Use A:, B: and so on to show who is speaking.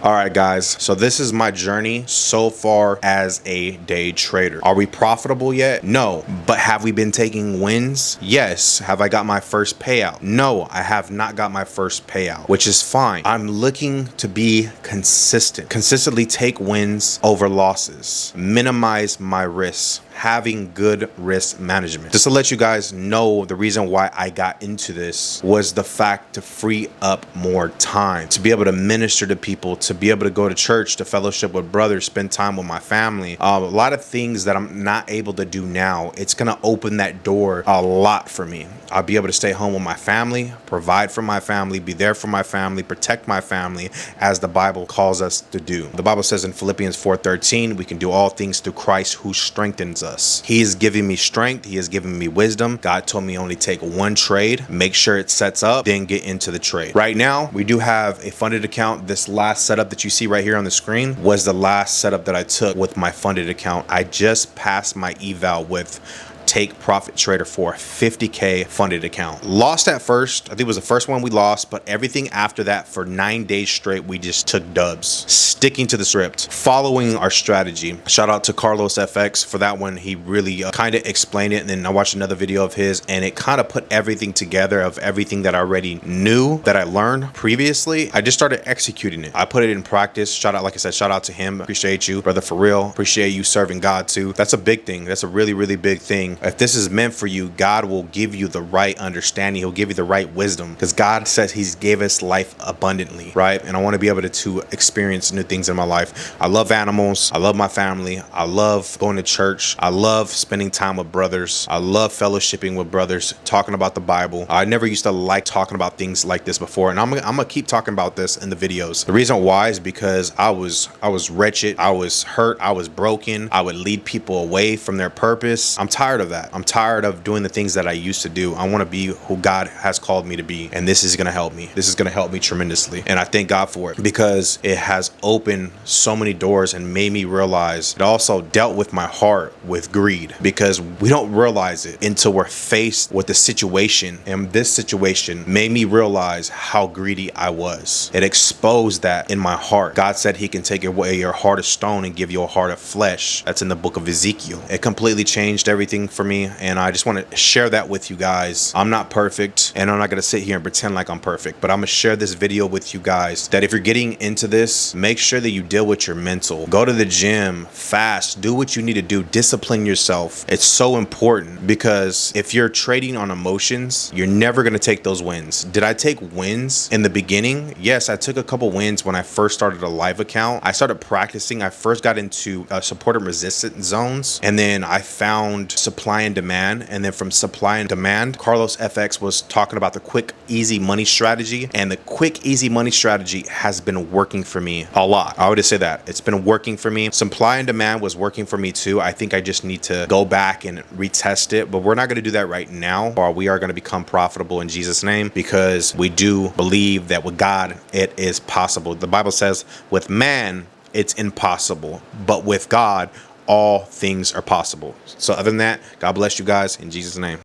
A: All right, guys. So this is my journey so far as a day trader. Are we profitable yet? No. But have we been taking wins? Yes. Have I got my first payout? No, I have not got my first payout, which is fine. I'm looking to be consistent, consistently take wins over losses, minimize my risks, having good risk management. Just to let you guys know, the reason why I got into this was the fact to free up more time, to be able to minister to people, to be able to go to church, to fellowship with brothers, spend time with my family. A lot of things that I'm not able to do now, it's gonna open that door a lot for me. I'll be able to stay home with my family, provide for my family, be there for my family, protect my family, as the Bible calls us to do. The Bible says in Philippians 4:13, we can do all things through Christ who strengthens us. He is giving me strength. He is giving me wisdom. God told me only take one trade, make sure it sets up, then get into the trade. Right now, we do have a funded account. This last setup that you see right here on the screen was the last setup that I took with my funded account. I just passed my eval with Take Profit Trader for 50K funded account. Lost at first. I think it was the first one we lost, but everything after that for 9 days straight, we just took dubs, sticking to the script, following our strategy. Shout out to Carlos FX for that one. He really kind of explained it. And then I watched another video of his and it kind of put everything together of everything that I already knew that I learned previously. I just started executing it. I put it in practice. Shout out, like I said, shout out to him. Appreciate you, brother, for real. Appreciate you serving God too. That's a big thing. That's a really, really big thing. If this is meant for you, God will give you the right understanding. He'll give you the right wisdom, because God says He's gave us life abundantly, right? And I want to be able to experience new things in my life. I love animals. I love my family. I love going to church. I love spending time with brothers. I love fellowshipping with brothers, talking about the Bible. I never used to like talking about things like this before, and I'm gonna keep talking about this in the videos. The reason why is because I was wretched. I was hurt. I was broken. I would lead people away from their purpose. I'm tired of that. I'm tired of doing the things that I used to do. I want to be who God has called me to be, and this is going to help me. This is going to help me tremendously, and I thank God for it, because it has opened so many doors and made me realize. It also dealt with my heart with greed, because we don't realize it until we're faced with the situation, and this situation made me realize how greedy I was. It exposed that in my heart. God said He can take away your heart of stone and give you a heart of flesh. That's in the book of Ezekiel. It completely changed everything for me, and I just want to share that with you guys. I'm not perfect, and I'm not going to sit here and pretend like I'm perfect, but I'm going to share this video with you guys, that if you're getting into this, make sure that you deal with your mental. Go to the gym, fast, do what you need to do, discipline yourself. It's so important, because if you're trading on emotions, you're never going to take those wins. Did I take wins in the beginning? Yes, I took a couple wins when I first started a live account. I started practicing. I first got into support and resistance zones, and then I found supply and demand. And then from supply and demand, Carlos FX was talking about the quick, easy money strategy. And the quick, easy money strategy has been working for me a lot. I would just say that it's been working for me. Supply and demand was working for me too. I think I just need to go back and retest it, but we're not going to do that right now, or we are going to become profitable in Jesus' name, because we do believe that with God, it is possible. The Bible says with man, it's impossible, but with God, all things are possible. So other than that, God bless you guys in Jesus' name.